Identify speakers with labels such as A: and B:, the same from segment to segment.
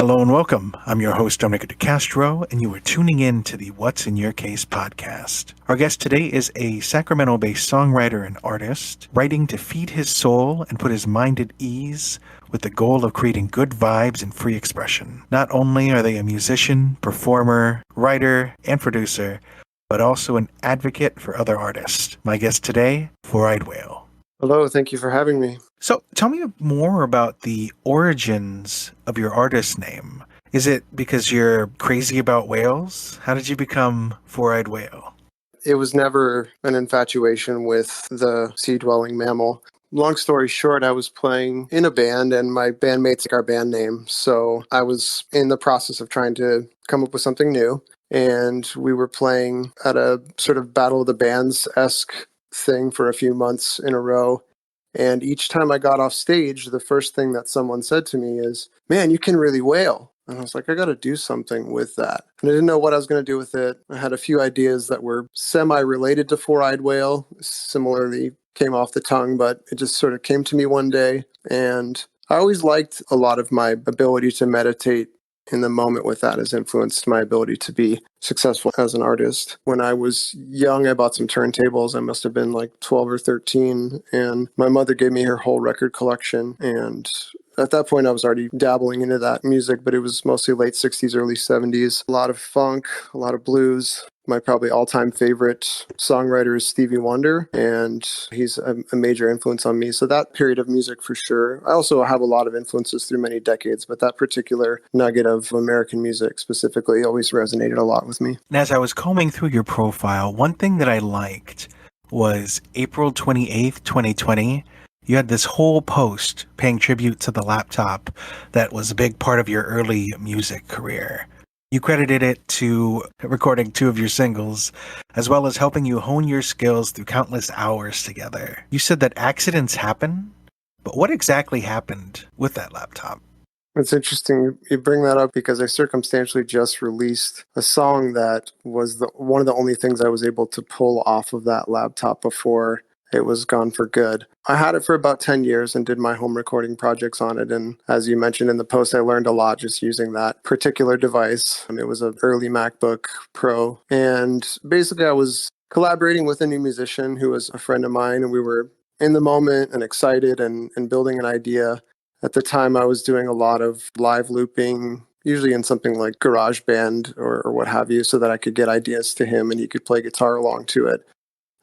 A: Hello and welcome. I'm your host, Dominic DeCastro, and you are tuning in to the What's in Your Case podcast. Our guest today is a Sacramento-based songwriter and artist, writing to feed his soul and put his mind at ease with the goal of creating good vibes and free expression. Not only are they a musician, performer, writer, and producer, but also an advocate for other artists. My guest today, Four-Eyed Whale.
B: Hello, thank you for having me.
A: So tell me more about the origins of your artist name. Is it because you're crazy about whales? How did you become Four-Eyed Whale?
B: It was never an infatuation with the sea-dwelling mammal. Long story short, I was playing in a band and my bandmates took our band name. So I was in the process of trying to come up with something new. And we were playing at a sort of Battle of the Bands-esque thing for a few months in a row. And each time I got off stage, the first thing that someone said to me is, "Man, you can really wail." And I was like, I got to do something with that. And I didn't know what I was going to do with it. I had a few ideas that were semi-related to Four-Eyed Whale, similarly came off the tongue, but it just sort of came to me one day. And I always liked a lot of my ability to meditate in the moment with that has influenced my ability to be successful as an artist. When I was young, I bought some turntables. I must have been like 12 or 13. And my mother gave me her whole record collection. And at that point, I was already dabbling into that music, but it was mostly late 60s, early 70s. A lot of funk, a lot of blues. My probably all-time favorite songwriter is Stevie Wonder, and he's a major influence on me. So that period of music for sure. I also have a lot of influences through many decades, but that particular nugget of American music specifically always resonated a lot with me.
A: And as I was combing through your profile, one thing that I liked was April 28th, 2020. You had this whole post paying tribute to the laptop that was a big part of your early music career. You credited it to recording 2 of your singles, as well as helping you hone your skills through countless hours together. You said that accidents happen, but what exactly happened with that laptop?
B: It's interesting you bring that up because I circumstantially just released a song that was one of the only things I was able to pull off of that laptop before it was gone for good. I had it for about 10 years and did my home recording projects on it. And as you mentioned in the post, I learned a lot just using that particular device. It was an early MacBook Pro. And basically I was collaborating with a new musician who was a friend of mine. And we were in the moment and excited and building an idea. At the time, I was doing a lot of live looping, usually in something like GarageBand or what have you, so that I could get ideas to him and he could play guitar along to it.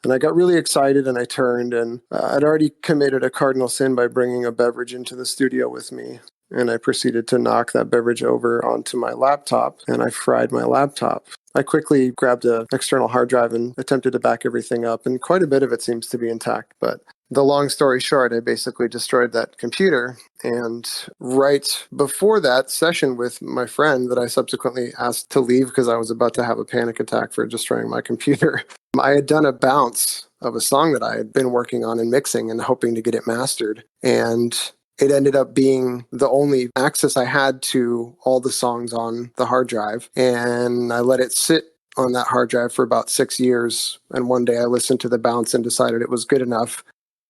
B: And I got really excited and I turned and I'd already committed a cardinal sin by bringing a beverage into the studio with me. And I proceeded to knock that beverage over onto my laptop and I fried my laptop. I quickly grabbed an external hard drive and attempted to back everything up. And quite a bit of it seems to be intact. But the long story short, I basically destroyed that computer. And right before that session with my friend that I subsequently asked to leave because I was about to have a panic attack for destroying my computer, I had done a bounce of a song that I had been working on and mixing and hoping to get it mastered. And it ended up being the only access I had to all the songs on the hard drive. And I let it sit on that hard drive for about 6 years. And one day I listened to the bounce and decided it was good enough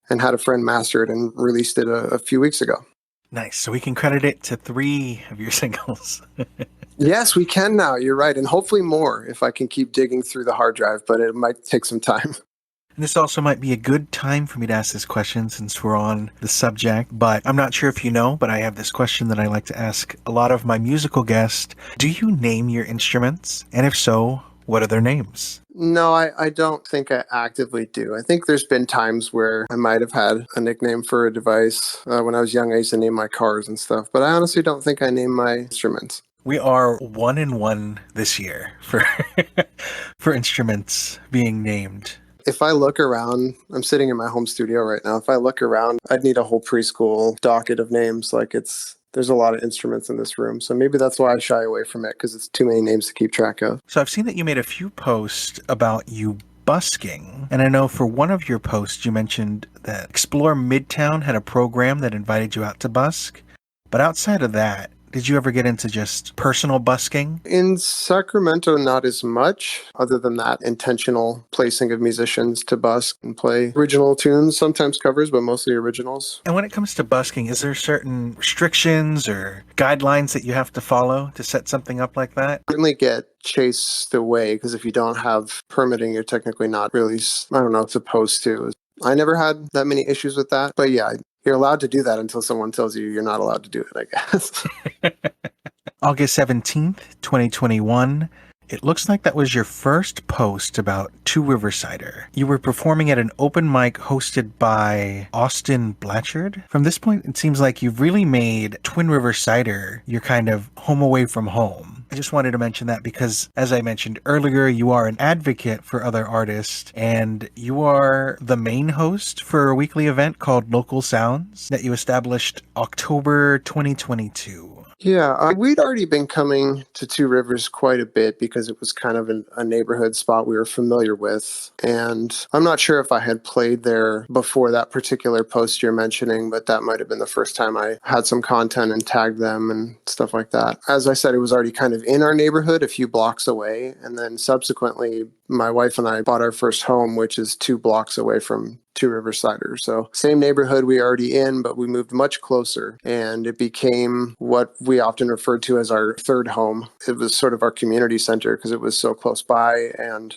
B: and had a friend master it and released it a few weeks ago.
A: Nice. So we can credit it to 3 of your singles.
B: Yes, we can now. You're right. And hopefully more if I can keep digging through the hard drive, but it might take some time.
A: And this also might be a good time for me to ask this question since we're on the subject, but I'm not sure if you know, but I have this question that I like to ask a lot of my musical guests. Do you name your instruments? And if so, what are their names?
B: No, I don't think I actively do. I think there's been times where I might have had a nickname for a device. When I was young, I used to name my cars and stuff, but I honestly don't think I name my instruments.
A: We are 1-1 this year for for instruments being named.
B: If I look around, I'm sitting in my home studio right now. If I look around, I'd need a whole preschool docket of names. There's a lot of instruments in this room. So maybe that's why I shy away from it, because it's too many names to keep track of.
A: So I've seen that you made a few posts about you busking. And I know for one of your posts, you mentioned that Explore Midtown had a program that invited you out to busk. But outside of that, Did you ever get into just personal busking?
B: In Sacramento, not as much, other than that intentional placing of musicians to busk and play original tunes, sometimes covers, but mostly originals.
A: And when it comes to busking, is there certain restrictions or guidelines that you have to follow to set something up like that?
B: Certainly get chased away because if you don't have permitting, you're technically not really, I don't know, supposed to. I never had that many issues with that, but yeah, you're allowed to do that until someone tells you you're not allowed to do it, I guess.
A: August 17th, 2021. It looks like that was your first post about Two Riversider. You were performing at an open mic hosted by Austin Blatchard. From this point, it seems like you've really made Twin River Cider your kind of home away from home. I just wanted to mention that because, as I mentioned earlier, you are an advocate for other artists, and you are the main host for a weekly event called Local Sounds that you established October 2022.
B: Yeah, we'd already been coming to Two Rivers quite a bit because it was kind of a neighborhood spot we were familiar with. And I'm not sure if I had played there before that particular post you're mentioning, but that might have been the first time I had some content and tagged them and stuff like that. As I said, it was already kind of in our neighborhood, a few blocks away. And then subsequently, my wife and I bought our first home, which is 2 blocks away from Two River Cider. So same neighborhood we already in, but we moved much closer and it became what we often referred to as our third home. It was sort of our community center because it was so close by and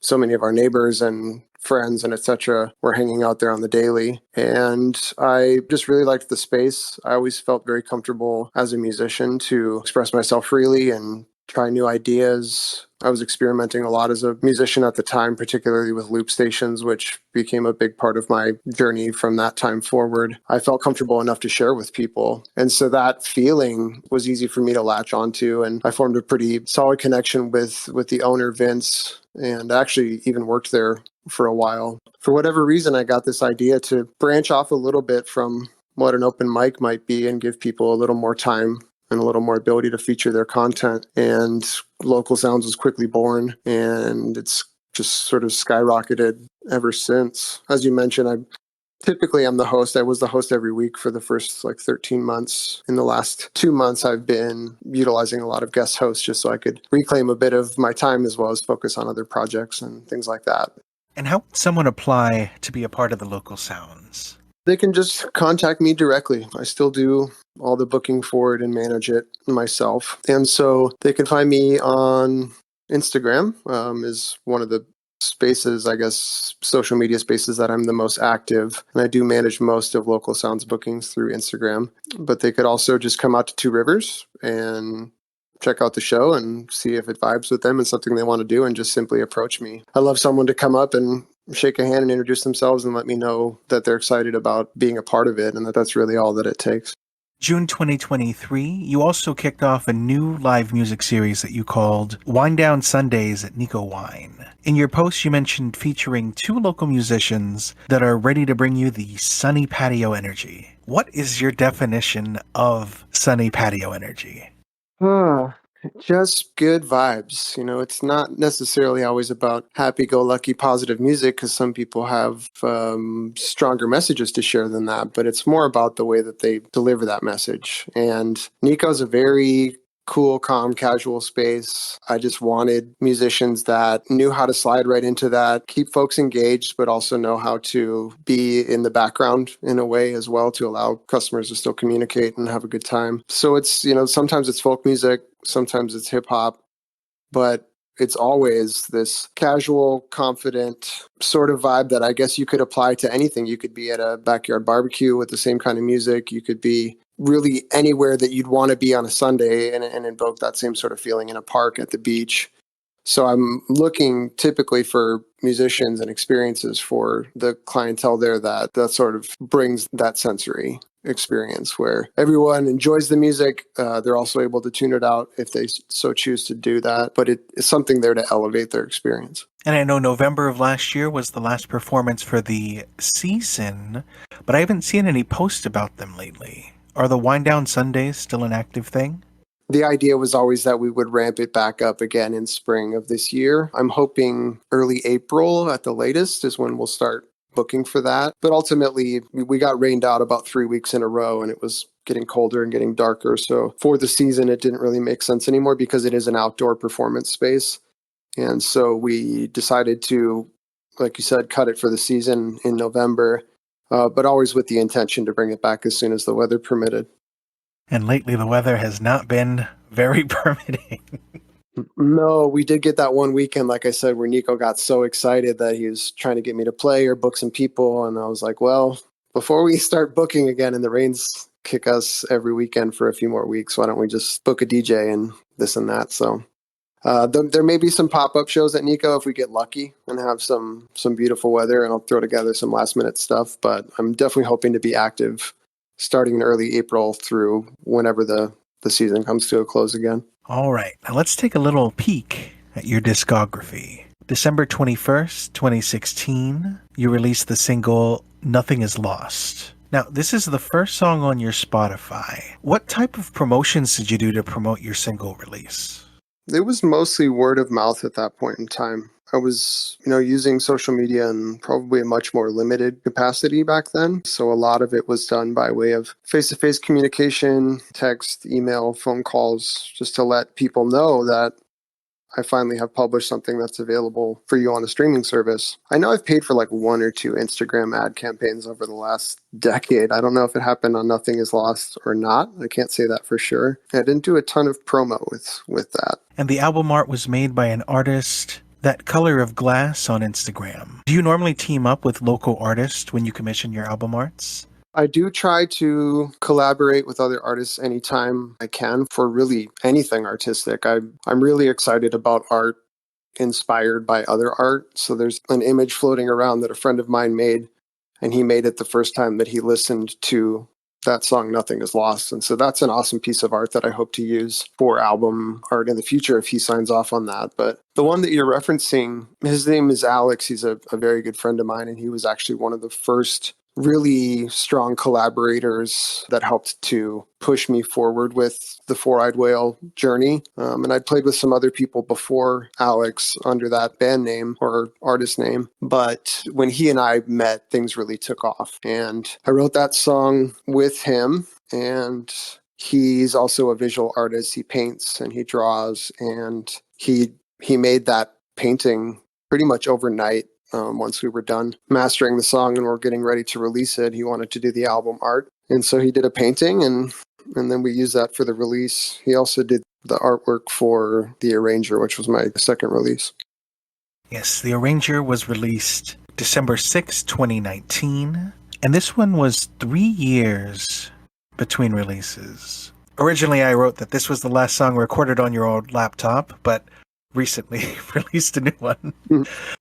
B: so many of our neighbors and friends and etc. were hanging out there on the daily. And I just really liked the space. I always felt very comfortable as a musician to express myself freely and try new ideas. I was experimenting a lot as a musician at the time, particularly with loop stations, which became a big part of my journey from that time forward. I felt comfortable enough to share with people. And so that feeling was easy for me to latch onto. And I formed a pretty solid connection with the owner, Vince, and actually even worked there for a while. For whatever reason, I got this idea to branch off a little bit from what an open mic might be and give people a little more time and a little more ability to feature their content. And Local Sounds was quickly born, and it's just sort of skyrocketed ever since. As you mentioned, I'm the host. I was the host every week for the first 13 months. In the last 2 months, I've been utilizing a lot of guest hosts just so I could reclaim a bit of my time as well as focus on other projects and things like that.
A: And how would someone apply to be a part of the Local Sounds?
B: They can just contact me directly. I still do all the booking for it and manage it myself. And so they can find me on Instagram, is one of the spaces, I guess, social media spaces that I'm the most active. And I do manage most of Local Sounds bookings through Instagram. But they could also just come out to Two Rivers and check out the show and see if it vibes with them and something they want to do and just simply approach me. I love someone to come up and shake a hand and introduce themselves and let me know that they're excited about being a part of it and that's really all that it takes.
A: June 2023, you also kicked off a new live music series that you called Wine Down Sundays at Nico Wine. In your post, you mentioned featuring 2 local musicians that are ready to bring you the sunny patio energy. What is your definition of sunny patio energy?
B: Just good vibes. It's not necessarily always about happy-go-lucky positive music because some people have stronger messages to share than that, but it's more about the way that they deliver that message. And Nico's a very cool, calm, casual space. I just wanted musicians that knew how to slide right into that, keep folks engaged, but also know how to be in the background in a way as well to allow customers to still communicate and have a good time. So it's, sometimes it's folk music, sometimes it's hip hop, but it's always this casual, confident sort of vibe that I guess you could apply to anything. You could be at a backyard barbecue with the same kind of music. You could be really anywhere that you'd want to be on a Sunday and invoke that same sort of feeling in a park, at the beach. So I'm looking typically for musicians and experiences for the clientele there that sort of brings that sensory experience where everyone enjoys the music. They're also able to tune it out if they so choose to do that, but it's something there to elevate their experience.
A: And I know November of last year was the last performance for the season, but I haven't seen any posts about them lately. Are the Wind Down Sundays still an active thing?
B: The idea was always that we would ramp it back up again in spring of this year. I'm hoping early April at the latest is when we'll start booking for that. But ultimately, we got rained out about 3 weeks in a row, and it was getting colder and getting darker. So for the season, it didn't really make sense anymore because it is an outdoor performance space. And so we decided to, like you said, cut it for the season in November, but always with the intention to bring it back as soon as the weather permitted.
A: And lately the weather has not been very permitting.
B: No, we did get that one weekend, like I said, where Nico got so excited that he was trying to get me to play or book some people. And I was like, well, before we start booking again and the rains kick us every weekend for a few more weeks, why don't we just book a DJ and this and that? So there may be some pop-up shows at Nico if we get lucky and have some beautiful weather, and I'll throw together some last-minute stuff. But I'm definitely hoping to be active starting in early April through whenever the season comes to a close again.
A: All right, now let's take a little peek at your discography. December 21st, 2016, you released the single Nothing Is Lost. Now, this is the first song on your Spotify. What type of promotions did you do to promote your single release?
B: It was mostly word of mouth at that point in time. I was, using social media in probably a much more limited capacity back then. So a lot of it was done by way of face-to-face communication, text, email, phone calls, just to let people know that I finally have published something that's available for you on a streaming service. I know I've paid for like 1 or 2 Instagram ad campaigns over the last decade. I don't know if it happened on Nothing Is Lost or not. I can't say that for sure. I didn't do a ton of promo with that.
A: And the album art was made by an artist, That Color of Glass, on Instagram. Do you normally team up with local artists when you commission your album arts?
B: I do try to collaborate with other artists anytime I can for really anything artistic. I'm really excited about art inspired by other art. So there's an image floating around that a friend of mine made, and he made it the first time that he listened to that song, Nothing Is Lost. And so that's an awesome piece of art that I hope to use for album art in the future if he signs off on that. But the one that you're referencing, his name is Alex. He's a very good friend of mine, and he was actually one of the first really strong collaborators that helped to push me forward with the Four-Eyed Whale journey. And I'd played with some other people before Alex under that band name or artist name. But when he and I met, things really took off. And I wrote that song with him. And he's also a visual artist. He paints and he draws. And he made that painting pretty much overnight. Once we were done mastering the song and we're getting ready to release it, he wanted to do the album art. And so he did a painting and then we used that for the release. He also did the artwork for The Arranger, which was my second release.
A: Yes, The Arranger was released December 6, 2019. And this one was 3 years between releases. Originally, I wrote that this was the last song recorded on your old laptop, but recently released a new one.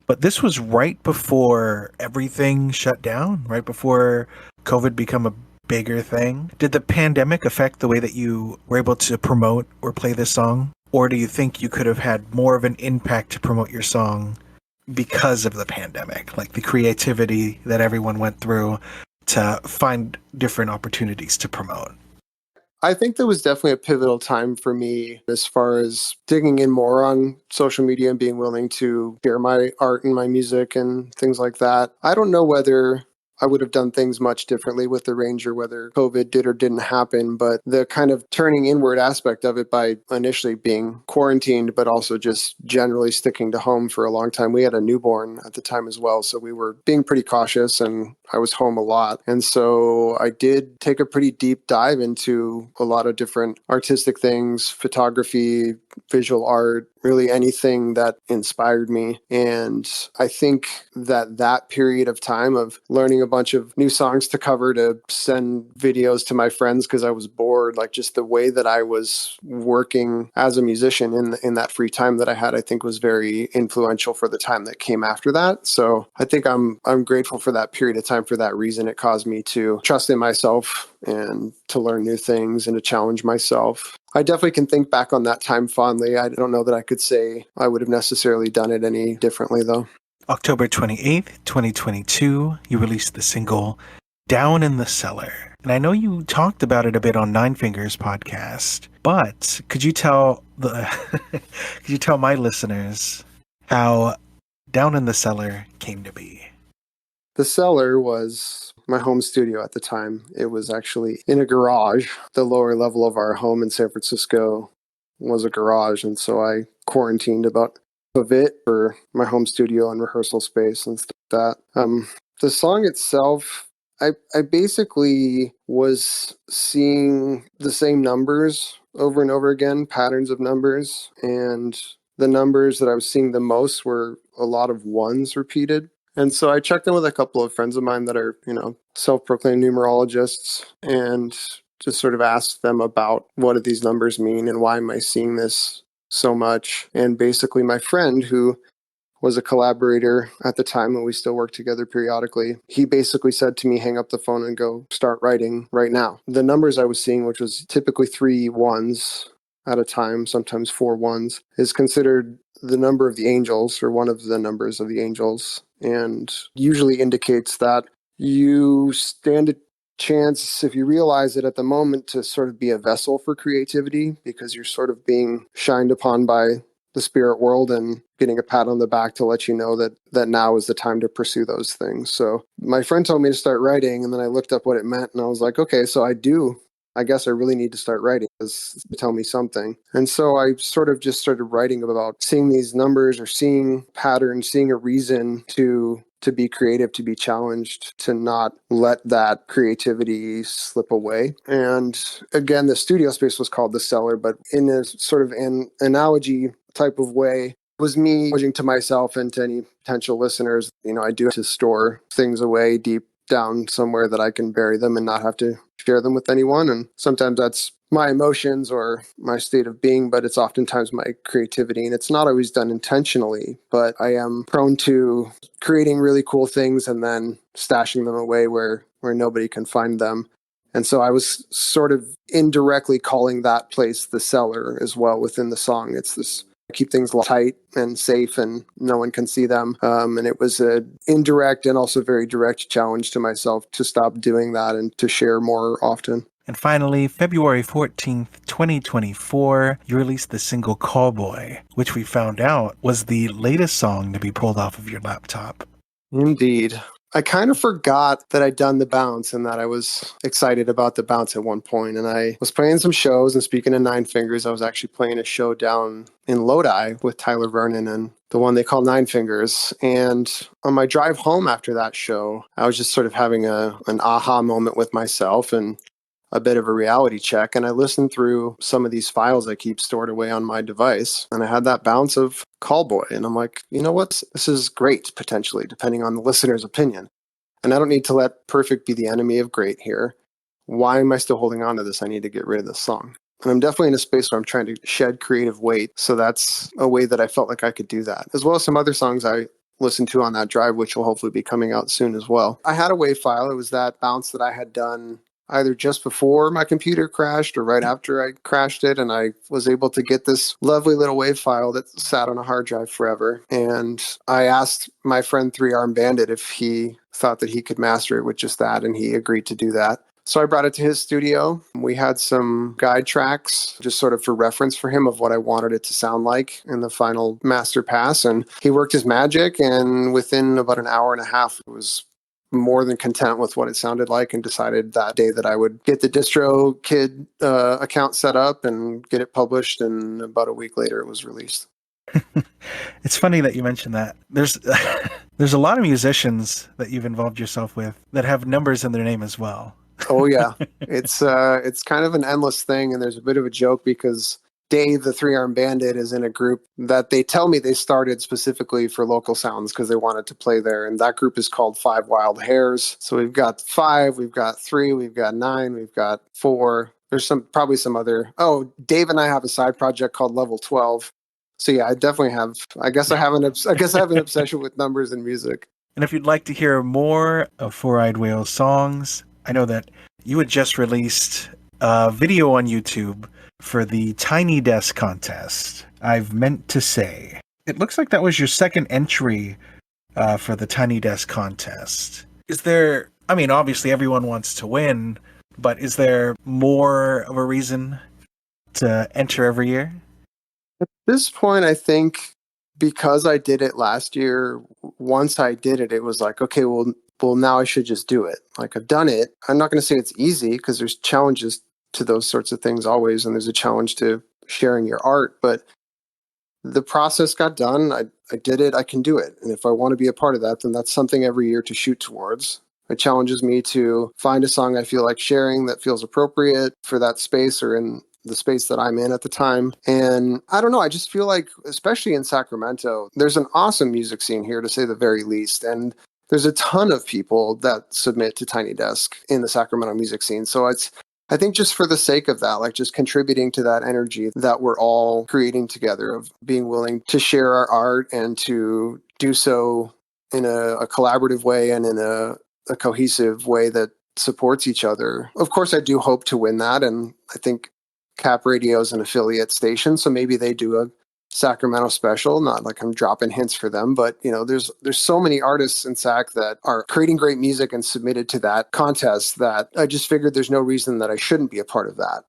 A: But this was right before everything shut down, right before COVID became a bigger thing. Did the pandemic affect the way that you were able to promote or play this song? Or do you think you could have had more of an impact to promote your song because of the pandemic? Like the creativity that everyone went through to find different opportunities to promote?
B: I think there was definitely a pivotal time for me as far as digging in more on social media and being willing to share my art and my music and things like that. I don't know whether I would have done things much differently with the Ranger, whether COVID did or didn't happen, but the kind of turning inward aspect of it by initially being quarantined, but also just generally sticking to home for a long time. We had a newborn at the time as well, so we were being pretty cautious and I was home a lot. And so I did take a pretty deep dive into a lot of different artistic things, photography, visual art, really anything that inspired me. And I think that period of time of learning a bunch of new songs to cover, to send videos to my friends because I was bored, like just the way that I was working as a musician in that free time that I had, I think was very influential for the time that came after that. So I think I'm grateful for that period of time for that reason. It caused me to trust in myself and to learn new things and to challenge myself. I definitely can think back on that time fondly. I don't know that I could say I would have necessarily done it any differently, though.
A: October 28th, 2022, you released the single Down in the Cellar. And I know you talked about it a bit on Nine Fingers podcast, but could you tell my listeners how Down in the Cellar came to be?
B: The cellar was my home studio at the time. It was actually in a garage. The lower level of our home in San Francisco was a garage, and so I quarantined about of it for my home studio and rehearsal space and stuff like that. The song itself, I basically was seeing the same numbers over and over again, patterns of numbers, and the numbers that I was seeing the most were a lot of ones repeated. And so I checked in with a couple of friends of mine that are, self-proclaimed numerologists and just sort of asked them about what do these numbers mean and why am I seeing this so much. And basically my friend, who was a collaborator at the time and we still work together periodically, he basically said to me, hang up the phone and go start writing right now. The numbers I was seeing, which was typically 3 ones at a time, sometimes 4 ones, is considered the number of the angels, or one of the numbers of the angels, and usually indicates that you stand a chance, if you realize it at the moment, to sort of be a vessel for creativity, because you're sort of being shined upon by the spirit world and getting a pat on the back to let you know that now is the time to pursue those things. So my friend told me to start writing, and then I looked up what it meant, and I was like, okay, so I guess I really need to start writing to tell me something. And so I sort of just started writing about seeing these numbers or seeing patterns, seeing a reason to be creative, to be challenged, to not let that creativity slip away. And again, the studio space was called the cellar, but in a sort of an analogy type of way, was me acknowledging to myself and to any potential listeners, I do have to store things away deep down somewhere that I can bury them and not have to share them with anyone. And sometimes that's my emotions or my state of being, but it's oftentimes my creativity. And it's not always done intentionally, but I am prone to creating really cool things and then stashing them away where nobody can find them. And so I was sort of indirectly calling that place the cellar as well within the song. It's this keep things tight and safe and no one can see them. And it was an indirect and also very direct challenge to myself to stop doing that and to share more often.
A: And finally, February 14th, 2024, you released the single Callboy, which we found out was the latest song to be pulled off of your laptop.
B: Indeed. I kind of forgot that I'd done the bounce and that I was excited about the bounce at one point. And I was playing some shows, and speaking of Nine Fingers, I was actually playing a show down in Lodi with Tyler Vernon and the one they call Nine Fingers. And on my drive home after that show, I was just sort of having an aha moment with myself and a bit of a reality check. And I listened through some of these files I keep stored away on my device. And I had that bounce of Callboy. And I'm like, you know what? This is great, potentially, depending on the listener's opinion. And I don't need to let perfect be the enemy of great here. Why am I still holding on to this? I need to get rid of this song. And I'm definitely in a space where I'm trying to shed creative weight. So that's a way that I felt like I could do that, as well as some other songs I listened to on that drive, which will hopefully be coming out soon as well. I had a WAV file. It was that bounce that I had done either just before my computer crashed or right after I crashed it. And I was able to get this lovely little WAV file that sat on a hard drive forever. And I asked my friend 3-Arm Bandit if he thought that he could master it with just that, and he agreed to do that. So I brought it to his studio. We had some guide tracks just sort of for reference for him of what I wanted it to sound like in the final master pass. And he worked his magic, and within about an hour and a half, it was more than content with what it sounded like, and decided that day that I would get the DistroKid account set up and get it published. And about a week later, it was released.
A: It's funny that you mentioned that. There's a lot of musicians that you've involved yourself with that have numbers in their name as well.
B: Oh yeah, it's kind of an endless thing, and there's a bit of a joke because Dave, the 3-Arm Bandit, is in a group that they tell me they started specifically for local sounds because they wanted to play there. And that group is called 5 Wild Hares. So we've got 5, we've got 3, we've got 9, we've got 4. There's probably some other. Oh, Dave and I have a side project called Level 12. So yeah, I definitely have. I guess I have an obsession with numbers and music.
A: And if you'd like to hear more of Four Eyed Whale's songs, I know that you had just released a video on YouTube for the Tiny Desk contest. I've meant to say. It looks like that was your second entry for the Tiny Desk contest. Is there, I mean, obviously everyone wants to win, but is there more of a reason to enter every year?
B: At this point, I think because I did it last year, once I did it, it was like, okay, well, well, now I should just do it. Like, I've done it. I'm not going to say it's easy because there's challenges to those sorts of things always. And there's a challenge to sharing your art, but the process got done. I did it. I can do it. And if I want to be a part of that, then that's something every year to shoot towards. It challenges me to find a song I feel like sharing that feels appropriate for that space or in the space that I'm in at the time. And I don't know, I just feel like, especially in Sacramento, there's an awesome music scene here, to say the very least. And there's a ton of people that submit to Tiny Desk in the Sacramento music scene. So I think just for the sake of that, like just contributing to that energy that we're all creating together, of being willing to share our art and to do so in a collaborative way and in a cohesive way that supports each other. Of course, I do hope to win that. And I think Cap Radio is an affiliate station, so maybe they do a Sacramento special. Not like I'm dropping hints for them, but there's so many artists in Sac that are creating great music and submitted to that contest that I just figured there's no reason that I shouldn't be a part of that.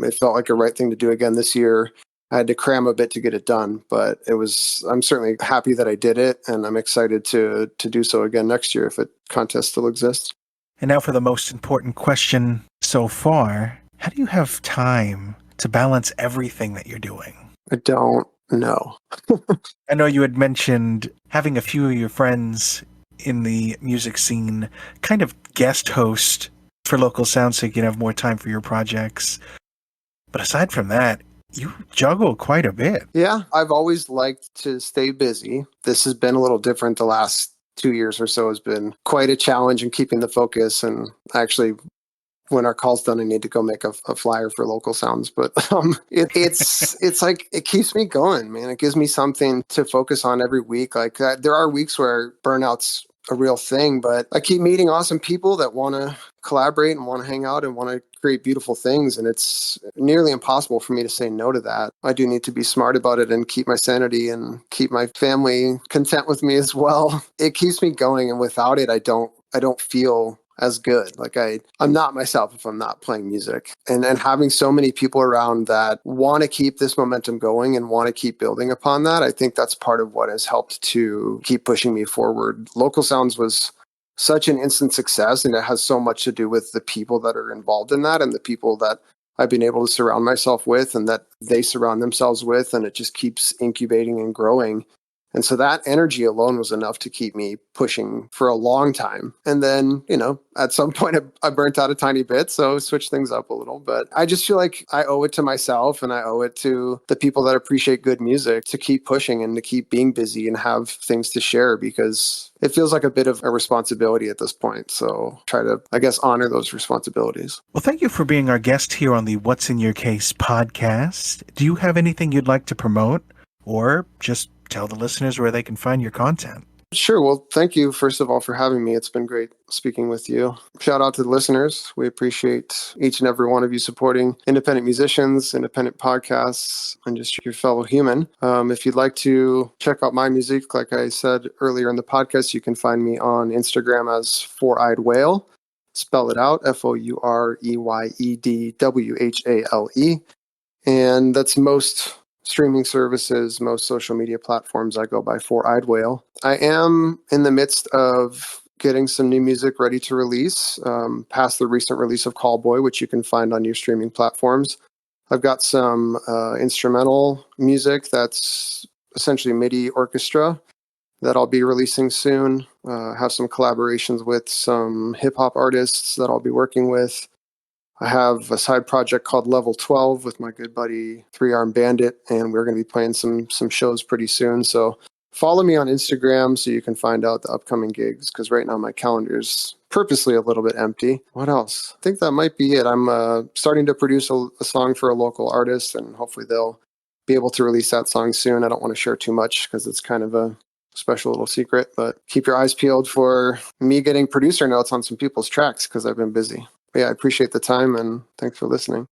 B: It felt like a right thing to do again this year. I had to cram a bit to get it done, but I'm certainly happy that I did it, and I'm excited to do so again next year if a contest still exists.
A: And now for the most important question so far. How do you have time to balance everything that you're doing?
B: I don't know.
A: I know you had mentioned having a few of your friends in the music scene kind of guest host for Local Sound so you can have more time for your projects. But aside from that, you juggle quite a bit.
B: Yeah, I've always liked to stay busy. This has been a little different. The last 2 years or so has been quite a challenge in keeping the focus. And actually, when our call's done, I need to go make a flyer for Local Sounds. But it's like, it keeps me going, man. It gives me something to focus on every week. Like, there are weeks where burnout's a real thing, but I keep meeting awesome people that want to collaborate and want to hang out and want to create beautiful things. And it's nearly impossible for me to say no to that. I do need to be smart about it and keep my sanity and keep my family content with me as well. It keeps me going. And without it, I don't feel as good. Like I'm not myself if I'm not playing music. And having so many people around that want to keep this momentum going and want to keep building upon that, I think that's part of what has helped to keep pushing me forward. Local Sounds was such an instant success, and it has so much to do with the people that are involved in that and the people that I've been able to surround myself with and that they surround themselves with, and it just keeps incubating and growing. And so that energy alone was enough to keep me pushing for a long time. And then, at some point I burnt out a tiny bit, so switched things up a little. But I just feel like I owe it to myself and I owe it to the people that appreciate good music to keep pushing and to keep being busy and have things to share, because it feels like a bit of a responsibility at this point. So try to, I guess, honor those responsibilities.
A: Well, thank you for being our guest here on the What's in Your Case podcast. Do you have anything you'd like to promote, or just tell the listeners where they can find your content?
B: Sure. Well, thank you, first of all, for having me. It's been great speaking with you. Shout out to the listeners. We appreciate each and every one of you supporting independent musicians, independent podcasts, and just your fellow human. If you'd like to check out my music, like I said earlier in the podcast, you can find me on Instagram as Four-Eyed Whale. Spell it out, FOUREYEDWHALE. And that's most streaming services, most social media platforms. I go by Four-Eyed Whale. I am in the midst of getting some new music ready to release, past the recent release of Callboy, which you can find on your streaming platforms. I've got some instrumental music that's essentially MIDI orchestra that I'll be releasing soon. Have some collaborations with some hip-hop artists that I'll be working with. I have a side project called Level 12 with my good buddy 3 Arm Bandit, and we're going to be playing some shows pretty soon. So follow me on Instagram so you can find out the upcoming gigs, because right now my calendar's purposely a little bit empty. What else? I think that might be it. I'm starting to produce a song for a local artist, and hopefully they'll be able to release that song soon. I don't want to share too much because it's kind of a special little secret, but keep your eyes peeled for me getting producer notes on some people's tracks because I've been busy. Yeah, I appreciate the time and thanks for listening.